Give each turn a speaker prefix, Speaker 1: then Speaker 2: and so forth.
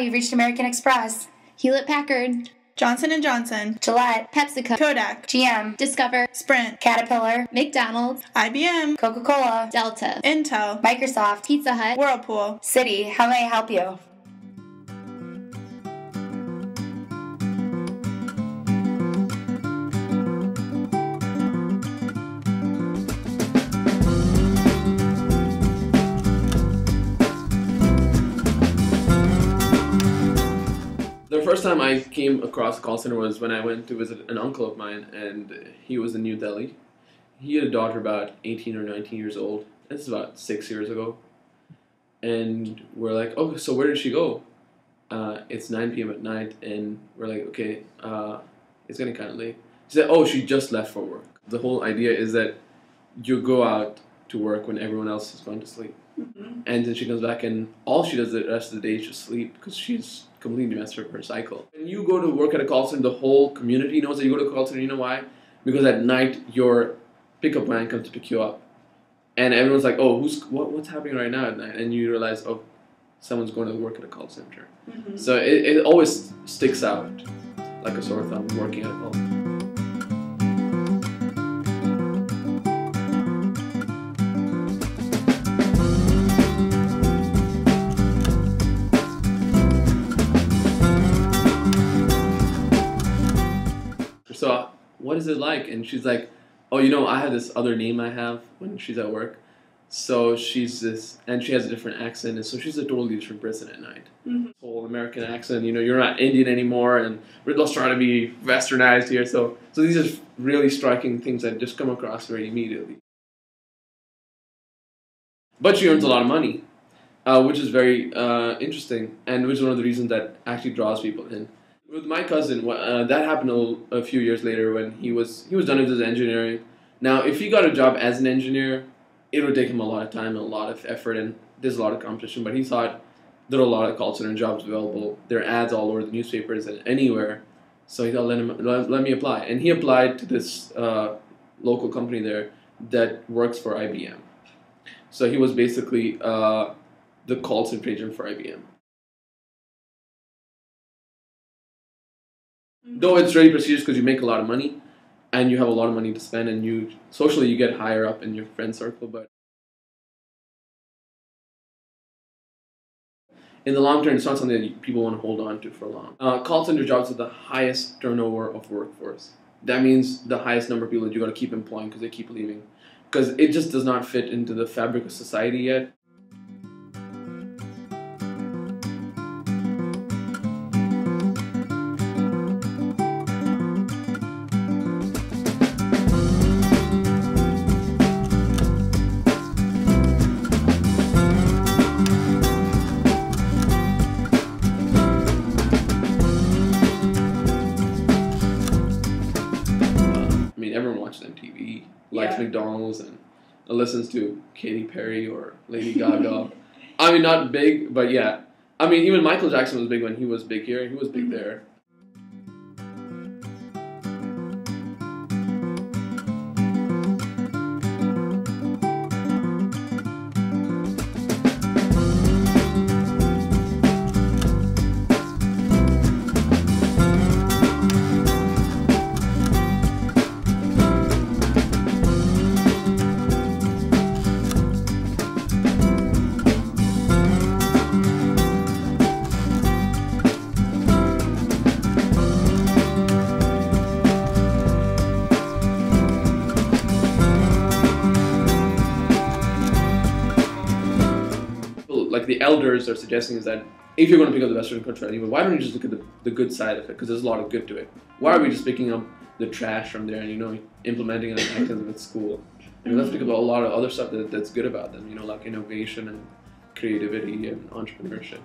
Speaker 1: you've reached American Express.
Speaker 2: Hewlett-Packard,
Speaker 3: Johnson & Johnson,
Speaker 1: Gillette,
Speaker 2: PepsiCo,
Speaker 3: Kodak,
Speaker 1: GM,
Speaker 2: Discover,
Speaker 3: Sprint,
Speaker 1: Caterpillar,
Speaker 2: McDonald's,
Speaker 3: IBM,
Speaker 1: Coca-Cola,
Speaker 2: Delta,
Speaker 3: Intel,
Speaker 1: Microsoft,
Speaker 2: Pizza Hut,
Speaker 3: Whirlpool.
Speaker 1: Citi. How may I help you?
Speaker 4: The first time I came across a call center was when I went to visit an uncle of mine, and he was in New Delhi. He had a daughter about 18 or 19 years old. This is about 6 years ago. And we're like, oh, so where did she go? It's 9 p.m. at night, and we're like, okay, it's getting kind of late. She said, oh, she just left for work. The whole idea is that you go out to work when everyone else is going to sleep. Mm-hmm. And then she comes back, and all she does the rest of the day is just sleep because she's completely messed up her cycle. When you go to work at a call center, the whole community knows that you go to a call center. You know why? Because at night, your pickup van comes to pick you up. And everyone's like, oh, what's happening right now at night? And you realize, oh, someone's going to work at a call center. Mm-hmm. So it always sticks out like a sore thumb working at a call center. So what is it like? And she's like, oh, you know, I have this other name I have when she's at work. So she's this, and she has a different accent, and so she's a totally different person at night. Mm-hmm. Whole American accent, you know, you're not Indian anymore, and we're just trying to be westernized here. So these are really striking things that just come across very immediately. But she earns a lot of money, which is very interesting, and which is one of the reasons that actually draws people in. With my cousin, that happened a few years later when he was done with his engineering. Now, if he got a job as an engineer, it would take him a lot of time and a lot of effort, and there's a lot of competition. But he thought there are a lot of call center jobs available. There are ads all over the newspapers and anywhere. So he thought, let me apply. And he applied to this local company there that works for IBM. So he was basically the call center agent for IBM. Though it's really prestigious because you make a lot of money and you have a lot of money to spend, and socially you get higher up in your friend circle, but in the long term it's not something that people want to hold on to for long. Call center jobs have the highest turnover of workforce. That means the highest number of people that you got to keep employing because they keep leaving. Because it just does not fit into the fabric of society yet. Everyone watches MTV, likes McDonald's, and listens to Katy Perry or Lady Gaga. I mean, not big, but yeah. I mean, even Michael Jackson was big when he was big here. He was big there. Like the elders are suggesting is that if you're going to pick up the Western culture, why don't you just look at the good side of it? Because there's a lot of good to it. Why are we just picking up the trash from there and, you know, implementing it in activism at school? And let's pick up a lot of other stuff that's good about them, you know, like innovation and creativity and entrepreneurship.